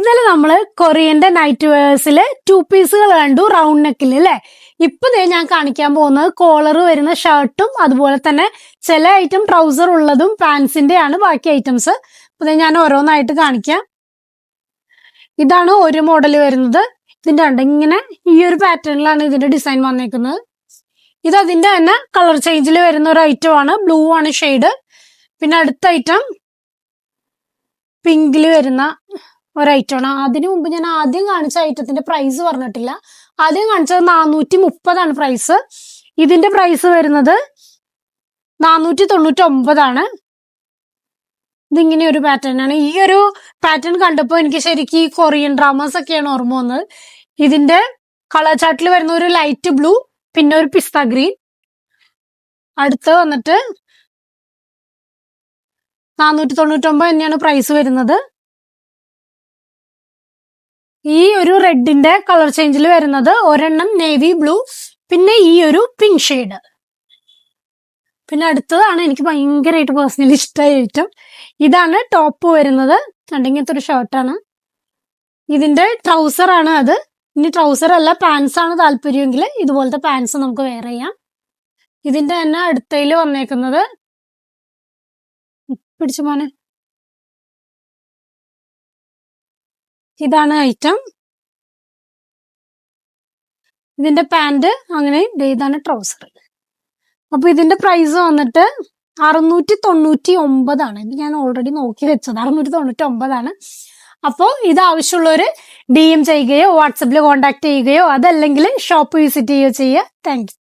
ഇന്നലെ നമ്മള് കൊറിയന്റെ നൈറ്റ് വെയേഴ്സില് 2 പീസുകൾ കണ്ടു റൗണ്ട് നെക്കിൽ അല്ലെ. ഇപ്പൊ ഞാൻ കാണിക്കാൻ പോകുന്നത് കോളർ വരുന്ന ഷർട്ടും അതുപോലെ തന്നെ ചില ഐറ്റം ട്രൗസർ ഉള്ളതും പാൻസിന്റെ ആണ് ബാക്കി ഐറ്റംസ്. അപ്പൊ ഞാൻ ഓരോന്നായിട്ട് കാണിക്കാം. ഇതാണ് ഒരു മോഡൽ വരുന്നത്. ഇതിന്റെ ഇങ്ങനെ ഈ ഒരു പാറ്റേണിലാണ് ഇതിന്റെ ഡിസൈൻ വന്നേക്കുന്നത്. ഇത് അതിന്റെ തന്നെ കളർ ചേഞ്ചിൽ വരുന്ന ഒരു ഐറ്റം ആണ്. ബ്ലൂ ആണ് ഷെയ്ഡ്. പിന്നെ അടുത്ത ഐറ്റം പിങ്കില് വരുന്ന ഒരു ഐറ്റം ആണ്. അതിനു മുമ്പ് ഞാൻ ആദ്യം കാണിച്ച ഐറ്റത്തിന്റെ പ്രൈസ് പറഞ്ഞിട്ടില്ല. ആദ്യം കാണിച്ചത് 430 പ്രൈസ്. ഇതിന്റെ പ്രൈസ് വരുന്നത് 499 ഇതിങ്ങനെ ഒരു പാറ്റേൺ ആണ്. ഈ ഒരു പാറ്റേൺ കണ്ടപ്പോൾ എനിക്ക് ശരിക്കും ഈ കൊറിയൻ ഡ്രാമാസ് ഒക്കെയാണ് ഓർമ്മ വന്നത്. ഇതിന്റെ കളർ ചാർട്ടിൽ വരുന്ന ഒരു ലൈറ്റ് ബ്ലൂ, പിന്നെ ഒരു പിസ്ത ഗ്രീൻ. അടുത്ത് വന്നിട്ട് 499 തന്നെയാണ് പ്രൈസ് വരുന്നത്. ഈ ഒരു റെഡിന്റെ കളർ ചേഞ്ചിൽ വരുന്നത് ഒരെണ്ണം നേവി ബ്ലൂ, പിന്നെ ഈ ഒരു പിങ്ക് ഷെയ്ഡ്. പിന്നെ അടുത്തതാണ് എനിക്ക് ഭയങ്കരമായിട്ട് പേഴ്സണലി ഇഷ്ടമായ ഐറ്റം. ഇതാണ് ടോപ്പ് വരുന്നത്. ഇങ്ങനത്തെ ഒരു ഷർട്ടാണ്. ഇതിന്റെ ട്രൗസർ ആണ് അത്. ഇനി ട്രൗസർ അല്ല പാൻസ് ആണ് താല്പര്യമെങ്കിൽ ഇതുപോലത്തെ പാൻസ് നമുക്ക് വെയർ ചെയ്യാം. ഇതിന്റെ തന്നെ അടുത്തതിൽ വന്നേക്കുന്നത് പിടിച്ചു മോനെ, ഇതാണ് ഐറ്റം. ഇതിന്റെ പാന്റ് അങ്ങനെ, ഇതാണ് ട്രൗസർ. അപ്പൊ ഇതിന്റെ പ്രൈസ് വന്നിട്ട് 699 ഇത് ഞാൻ ഓൾറെഡി നോക്കി വെച്ചത്. 699 അപ്പോൾ ഇത് ആവശ്യമുള്ളവര് DM ചെയ്യുകയോ വാട്സപ്പിൽ കോൺടാക്ട് ചെയ്യുകയോ അതല്ലെങ്കിൽ ഷോപ്പ് വിസിറ്റ് ചെയ്യുകയോ ചെയ്യുക. Thank you.